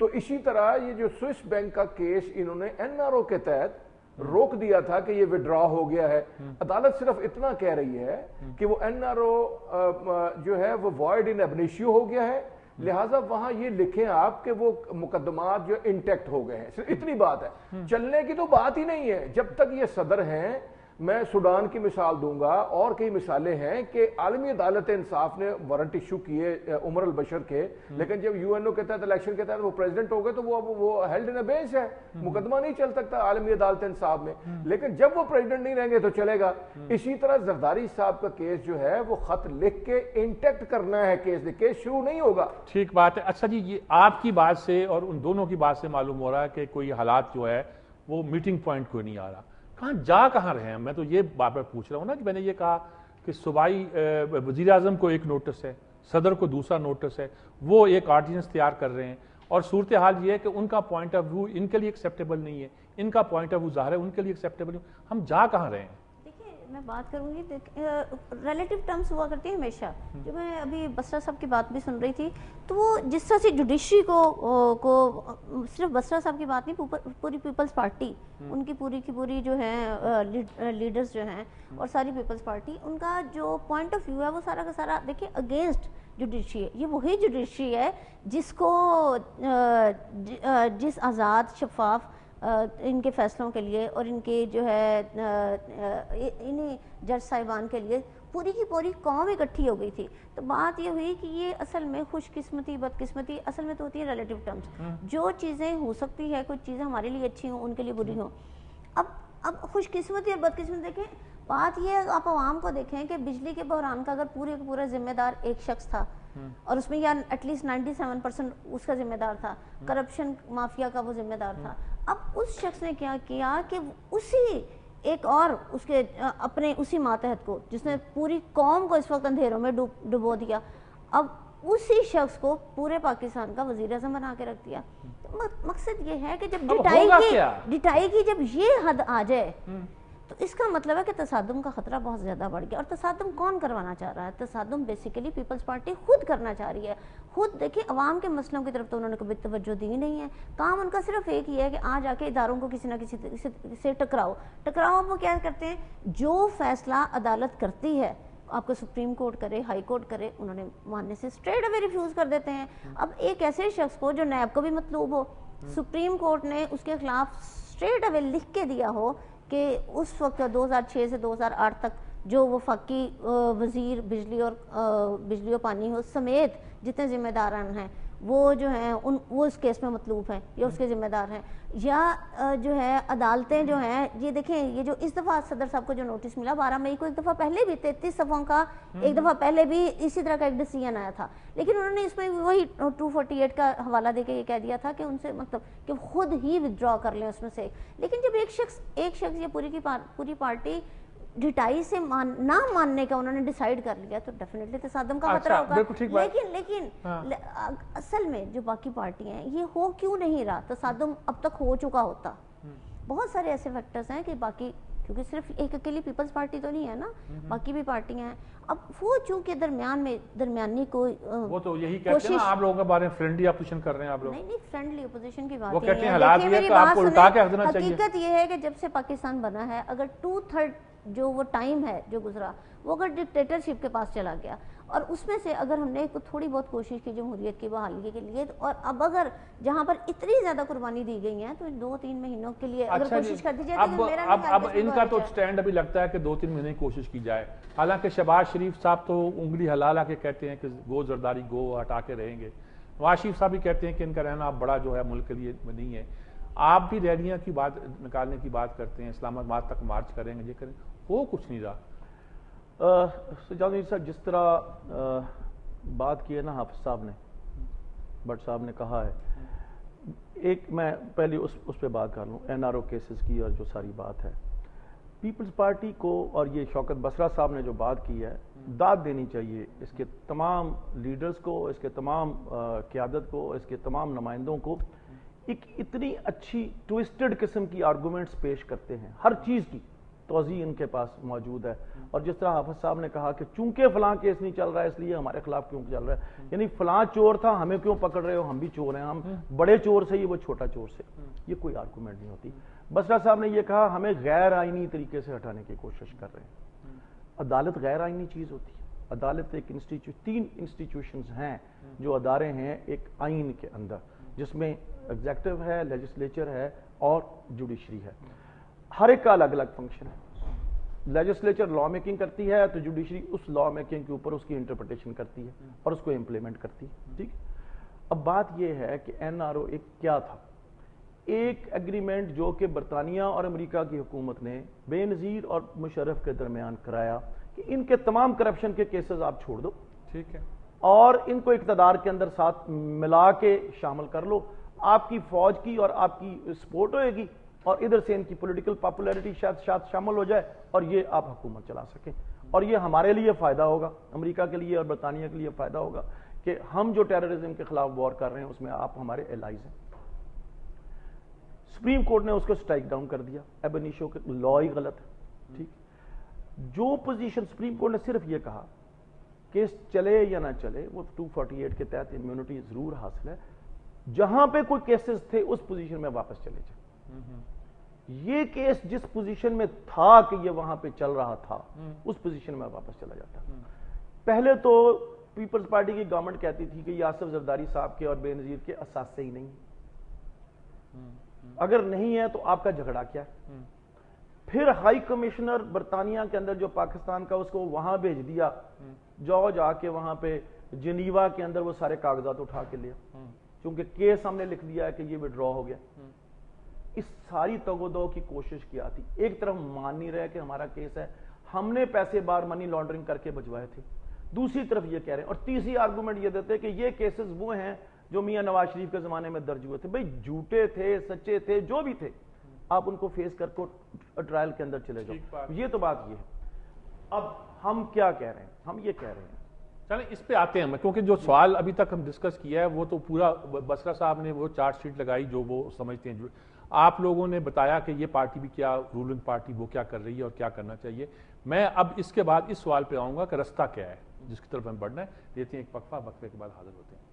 تو اسی طرح یہ جو سوئس بینک کا کیس انہوں نے NRO کے تحت روک دیا تھا کہ یہ وڈرا ہو گیا ہے. عدالت صرف اتنا کہہ رہی ہے کہ وہ NRO جو ہے وہ وائڈ ان ابنیشیو ہو گیا ہے, لہٰذا وہاں یہ لکھیں آپ کہ وہ مقدمات جو انٹیکٹ ہو گئے ہیں, صرف اتنی بات ہے. چلنے کی تو بات ہی نہیں ہے جب تک یہ صدر ہیں. میں سوڈان کی مثال دوں گا اور کئی مثالیں ہیں کہ عالمی عدالت انصاف نے وارنٹ ایشو کیے عمر البشر کے, لیکن جب UNO کے تحت الیکشن کے تحت وہ پریزیڈنٹ ہو گئے تو وہ ہیلڈ ان ابیس ہے, مقدمہ نہیں چل سکتا عالمی عدالت انصاف میں. لیکن جب وہ پریزیڈنٹ نہیں رہیں گے تو چلے گا. اسی طرح زرداری صاحب کا کیس جو ہے وہ خط لکھ کے انٹیکٹ کرنا ہے, کیس شروع نہیں ہوگا. ٹھیک بات ہے. اچھا جی, یہ آپ کی بات سے اور ان دونوں کی بات سے معلوم ہو رہا ہے کہ کوئی حالات جو ہے وہ میٹنگ پوائنٹ کوئی نہیں آ رہا. کہاں رہے ہیں؟ میں تو یہ بات پوچھ رہا ہوں نا کہ میں نے یہ کہا کہ صوبائی وزیر اعظم کو ایک نوٹس ہے, صدر کو دوسرا نوٹس ہے, وہ ایک آرڈیننس تیار کر رہے ہیں, اور صورتحال یہ ہے کہ ان کا پوائنٹ آف ویو ان کے لیے ایکسیپٹیبل نہیں ہے, ان کا پوائنٹ آف ویو ظاہر ہے ان کے لیے ایکسیپٹیبل نہیں. ہم جا کہاں رہے ہیں؟ میں بات کروں گی, ریلیٹیو ٹرمز ہوا کرتی ہیں ہمیشہ. جو میں ابھی بسرا صاحب کی بات بھی سن رہی تھی, تو وہ جس طرح سے جوڈیشری کو صرف بسرا صاحب کی بات نہیں, پوری پیپلز پارٹی, ان کی پوری جو ہیں لیڈرز جو ہیں اور ساری پیپلز پارٹی, ان کا جو پوائنٹ آف ویو ہے وہ سارا کا سارا دیکھیں اگینسٹ جوڈیشری ہے. یہ وہی جوڈیشری ہے جس کو جس آزاد شفاف ان کے فیصلوں کے لیے اور ان کے جو ہے انہیں جج صاحبان کے لیے پوری کی پوری قوم اکٹھی ہو گئی تھی. تو بات یہ ہوئی کہ یہ اصل میں خوش قسمتی بدقسمتی اصل میں تو ہوتی ہے ریلیٹیو ٹرمز. جو چیزیں ہو سکتی ہے, کچھ چیزیں ہمارے لیے اچھی ہوں ان کے لیے بری ہوں. اب خوش قسمتی اور بدقسمتی دیکھیں, بات یہ ہے آپ عوام کو دیکھیں کہ بجلی کے بحران کا اگر پورا ذمہ دار ایک شخص تھا اور اس میں یا ایٹ لیسٹ 97% اس کا ذمہ دار تھا, کرپشن مافیا کا وہ ذمہ دار تھا. اب اس شخص نے کیا کیا کہ اسی ایک اور اس کے اپنے اسی ماتحت کو جس نے پوری قوم کو اس وقت اندھیروں میں ڈبو دیا, اب اسی شخص کو پورے پاکستان کا وزیر اعظم بنا کے رکھ دیا. مقصد یہ ہے کہ جب ڈٹائی کی جب یہ حد آ جائے تو اس کا مطلب ہے کہ تصادم کا خطرہ بہت زیادہ بڑھ گیا. اور تصادم کون کروانا چاہ رہا ہے؟ تصادم بیسیکلی پیپلز پارٹی خود کرنا چاہ رہی ہے. خود دیکھیں عوام کے مسئلوں کی طرف تو انہوں نے کبھی توجہ دی نہیں ہے. کام ان کا صرف ایک ہی ہے کہ آ جا کے اداروں کو کسی نہ کسی سے ٹکراؤ. وہ کیا کرتے ہیں, جو فیصلہ عدالت کرتی ہے, آپ کو سپریم کورٹ کرے, ہائی کورٹ کرے, انہوں نے ماننے سے اسٹریٹ اوے ریفیوز کر دیتے ہیں. اب ایک ایسے شخص کو جو نیب کو بھی مطلوب ہو, سپریم کورٹ نے اس کے خلاف اسٹریٹ اوے لکھ کے دیا ہو کہ اس وقت 2006 سے 2008 تک جو وفاقی وزیر بجلی اور پانی ہو سمیت جتنے ذمہ داران ہیں وہ جو ہیں وہ اس کیس میں مطلوب ہیں یا اس کے ذمہ دار ہیں, یا جو ہے عدالتیں جو ہیں. یہ دیکھیں, یہ جو اس دفعہ صدر صاحب کو جو نوٹس ملا 12 مئی کو, ایک دفعہ پہلے بھی 33 صفحوں کا ایک دفعہ پہلے بھی اسی طرح کا ایک ڈیسیژن آیا تھا, لیکن انہوں نے اس میں وہی 248 کا حوالہ دے کے یہ کہہ دیا تھا کہ ان سے مطلب کہ خود ہی ودرا کر لیں اس میں سے. لیکن جب ایک شخص یا پوری پارٹی ڈٹائی سے نہ ماننے کا انہوں نے ڈیسائیڈ کر لیا تو ڈیفینیٹلی تصادم کا خطرہ ہوگا. لیکن اصل میں جو باقی پارٹیاں ہیں یہ ہو کیوں نہیں رہا؟ تصادم اب تک ہو چکا ہوتا. بہت سارے ایسے فیکٹرز ہیں کہ باقی, کیونکہ صرف ایک اکیلی پیپلز پارٹی تو نہیں ہے نا, باقی بھی پارٹیاں ہیں. اب وہ چونکہ درمیانی کوئی وہ تو یہی کہتے ہیں نا, آپ لوگوں کے بارے میں فرینڈلی اپوزیشن کر رہے ہیں آپ لوگ. نہیں, فرینڈلی اپوزیشن کی بات وہ کہتے ہیں حالات یہ ہے کہ آپ کو الٹا کے رکھ دینا چاہیے. حقیقت یہ ہے کہ جب سے پاکستان بنا ہے, اگر 2/3 جو وہ ٹائم ہے جو گزرا وہ اگر ڈکٹیٹرشپ کے پاس چلا گیا, اور اس میں سے اگر ہم نے تھوڑی بہت کوشش کی جمہوریت کی بحالی کے لیے, اور اب اگر جہاں پر اتنی زیادہ قربانی دی گئی ہیں تو 2-3 مہینوں کے لیے اگر کوشش کر دی جائے تو میرا اب ان کا تو سٹینڈ ابھی لگتا ہے کہ 2-3 مہینے کی کوشش کی جائے. حالانکہ شہباز شریف صاحب تو انگلی ہلا کے کہتے ہیں کہ گو زرداری گو ہٹا کے رہیں گے. نواز شریف صاحب بھی کہتے ہیں کہ ان کا رہنا اب بڑا جو ہے ملک کے لیے نہیں ہے. آپ بھی ریلیاں کی بات نکالنے کی بات کرتے ہیں, اسلام آباد تک مارچ کریں گے, یہ کریں, وہ کچھ نہیں رہا. سجاد میر صاحب, جس طرح بات کی ہے نا حافظ صاحب نے, بٹ صاحب نے کہا ہے, ایک میں پہلے اس پہ بات کر لوں NRO کیسز کی, اور جو ساری بات ہے پیپلز پارٹی کو, اور یہ شوکت بسرا صاحب نے جو بات کی ہے, داد دینی چاہیے اس کے تمام لیڈرز کو, اس کے تمام قیادت کو, اس کے تمام نمائندوں کو. ایک اتنی اچھی ٹویسٹڈ قسم کی آرگومنٹس پیش کرتے ہیں ہر چیز کی, توضیح ان کے پاس موجود ہے. اور جس طرح حافظ صاحب نے کہا کہ چونکہ فلاں کیس نہیں چل رہا ہے اس لیے ہمارے خلاف کیوں چل رہا ہے, یعنی فلاں چور تھا ہمیں کیوں پکڑ رہے ہو, ہم بھی چور ہیں, ہم بڑے چور سے ہی وہ چھوٹا چور سے, یہ کوئی آرگومنٹ نہیں ہوتی. بسرا صاحب نے یہ کہا ہمیں غیر آئینی طریقے سے ہٹانے کی کوشش کر رہے ہیں. عدالت غیر آئینی چیز ہوتی ہے. عدالت ایک تین انسٹیٹیوشنز ہیں جو ادارے ہیں ایک آئین کے اندر, جس میں ایگزیکٹو ہے, لیجسلیچر ہے اور جوڈیشری ہے. ہر ایک کا الگ الگ فنکشن ہے. لیجسلیچر لا میکنگ کرتی ہے تو جوڈیشری اس لا میکنگ کے اوپر اس کی انٹرپریٹیشن کرتی ہے اور اس کو امپلیمنٹ کرتی ہے. ٹھیک. اب بات یہ ہے کہ این آر او ایک کیا تھا؟ ایک ایگریمنٹ جو کہ برطانیہ اور امریکہ کی حکومت نے بے نظیر اور مشرف کے درمیان کرایا کہ ان کے تمام کرپشن کے کیسز آپ چھوڑ دو, ٹھیک ہے, اور ان کو اقتدار کے اندر ساتھ ملا کے شامل کر لو. آپ کی فوج کی اور آپ کی سپورٹ ہوئے گی اور ادھر سے ان کی پولیٹیکل پاپولیرٹی شاید شامل ہو جائے اور یہ آپ حکومت چلا سکیں. اور یہ ہمارے لیے فائدہ ہوگا, امریکہ کے لیے اور برطانیہ کے لیے فائدہ ہوگا کہ ہم جو ٹیررزم کے خلاف وار کر رہے ہیں اس میں آپ ہمارے الائز ہیں. سپریم کورٹ نے اس کو سٹرائک ڈاؤن کر دیا. ایبنیشو کے لا ہی غلط ہے. ٹھیک. جو پوزیشن سپریم کورٹ نے صرف یہ کہا کیس چلے یا نہ چلے, وہ 248 کے تحت امیونٹی ضرور حاصل ہے, جہاں پہ کوئی کیسز تھے اس پوزیشن میں واپس چلے جائیں. یہ کیس جس پوزیشن میں تھا کہ یہ وہاں پہ چل رہا تھا اس پوزیشن میں واپس چلا جاتا. پہلے تو پیپلز پارٹی کی گورنمنٹ کہتی تھی کہ یہ آصف زرداری صاحب کے اور بے نظیر کے اثاثے ہی نہیں, اگر نہیں ہے تو آپ کا جھگڑا کیا ہے. پھر ہائی کمشنر برطانیہ کے اندر جو پاکستان کا, اس کو وہاں بھیج دیا, جاؤ جا کے وہاں پہ جنیوا کے اندر وہ سارے کاغذات اٹھا کے لیا, چونکہ کیس ہم نے لکھ دیا ہے کہ یہ وڈرا ہو گیا. اس ساری تگ و دو کی کوشش کیا تھی. ایک طرف مان نہیں رہے کہ ہمارا کیس ہے, ہم نے پیسے بار منی لانڈرنگ کر کے بچوائے تھے, دوسری طرف یہ کہہ رہے ہیں, اور تیسری آرگومنٹ یہ دیتے کہ یہ کیسز وہ ہیں جو میاں نواز شریف کے زمانے میں درج ہوئے تھے. بھئی جھوٹے تھے, سچے تھے, جو بھی تھے, آپ ان کو فیس کر کو ٹرائل کے اندر چلے جاؤ. یہ تو بات یہ ہے. اب ہم کیا کہہ رہے ہیں؟ ہم یہ کہہ رہے ہیں, چلیں اس پہ آتے ہیں, کیونکہ جو سوال ابھی تک ہم ڈسکس کیا ہے وہ تو پورا بسرا صاحب نے وہ چارٹ شیٹ لگائی جو وہ سمجھتے ہیں. آپ لوگوں نے بتایا کہ یہ پارٹی بھی کیا, رولنگ پارٹی وہ کیا کر رہی ہے اور کیا کرنا چاہیے. میں اب اس کے بعد اس سوال پہ آؤں گا کہ رستہ کیا ہے جس کی طرف ہم بڑھنا ہے. دیتے ہیں ایک وقفہ, وقفے کے بعد حاضر ہوتے ہیں.